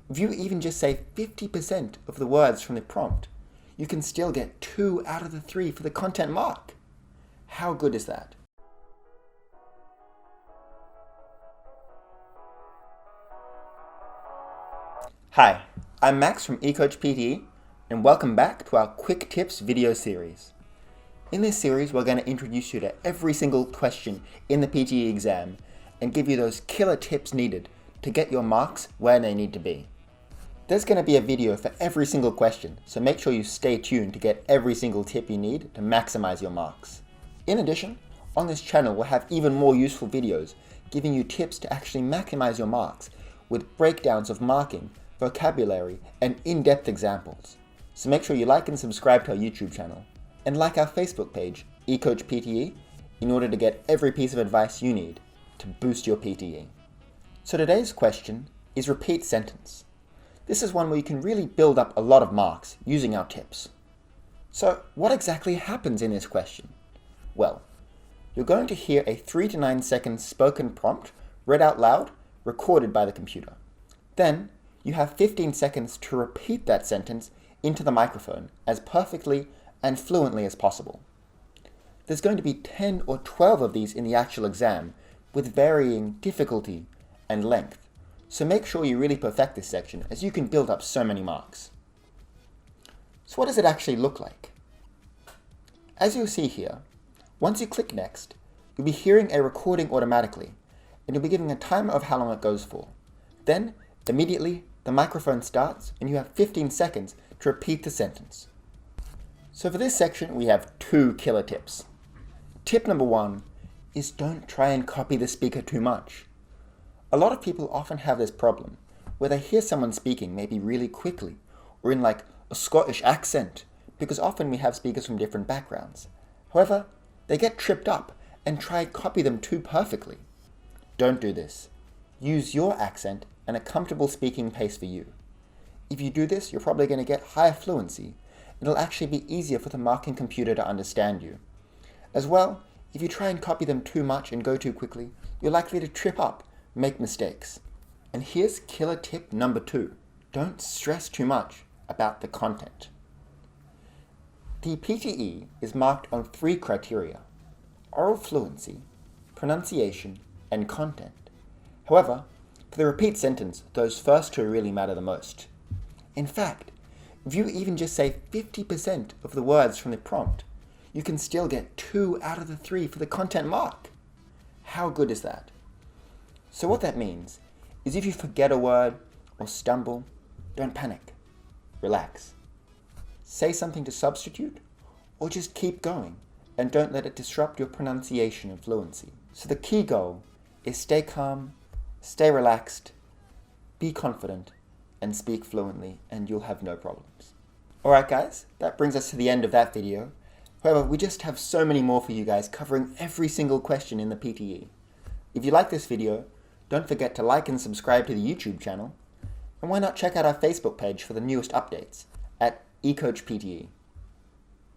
if you even just say 50% of the words from the prompt, you can still get 2 out of the 3 for the content mark. How good is that? Hi, I'm Max from eCoach PTE, and welcome back to our Quick Tips video series. In this series, we're going to introduce you to every single question in the PTE exam and give you those killer tips needed to get your marks where they need to be. There's going to be a video for every single question, so make sure you stay tuned to get every single tip you need to maximize your marks. In addition, on this channel we'll have even more useful videos giving you tips to actually maximize your marks with breakdowns of marking, vocabulary, and in-depth examples. So make sure you like and subscribe to our YouTube channel, and like our Facebook page, eCoach PTE, in order to get every piece of advice you need to boost your PTE. So today's question is repeat sentence. This is one where you can really build up a lot of marks using our tips. So what exactly happens in this question? Well, you're going to hear a 3 to 9 second spoken prompt read out loud, recorded by the computer. Then you have 15 seconds to repeat that sentence into the microphone as perfectly and fluently as possible. There's going to be 10 or 12 of these in the actual exam with varying difficulty and length. So make sure you really perfect this section as you can build up so many marks. So what does it actually look like? As you'll see here, once you click next, you'll be hearing a recording automatically and you'll be given a timer of how long it goes for. Then, immediately, the microphone starts and you have 15 seconds to repeat the sentence. So for this section, we have 2 killer tips. Tip number 1 is don't try and copy the speaker too much. A lot of people often have this problem where they hear someone speaking maybe really quickly or in like a Scottish accent, because often we have speakers from different backgrounds. However, they get tripped up and try and copy them too perfectly. Don't do this. Use your accent and a comfortable speaking pace for you. If you do this, you're probably going to get higher fluency. It'll actually be easier for the marking computer to understand you. As well, if you try and copy them too much and go too quickly, you're likely to trip up, make mistakes. And here's killer tip number 2. Don't stress too much about the content. The PTE is marked on 3 criteria: oral fluency, pronunciation, and content. However, for the repeat sentence, those first 2 really matter the most. In fact, if you even just say 50% of the words from the prompt, you can still get 2 out of the 3 for the content mark. How good is that? So what that means is if you forget a word or stumble, don't panic. Relax. Say something to substitute, or just keep going and don't let it disrupt your pronunciation and fluency. So the key goal is stay calm, stay relaxed, be confident, and speak fluently, and you'll have no problems. Alright guys, that brings us to the end of that video. However, we just have so many more for you guys covering every single question in the PTE. If you like this video, don't forget to like and subscribe to the YouTube channel, and why not check out our Facebook page for the newest updates at eCoach PTE.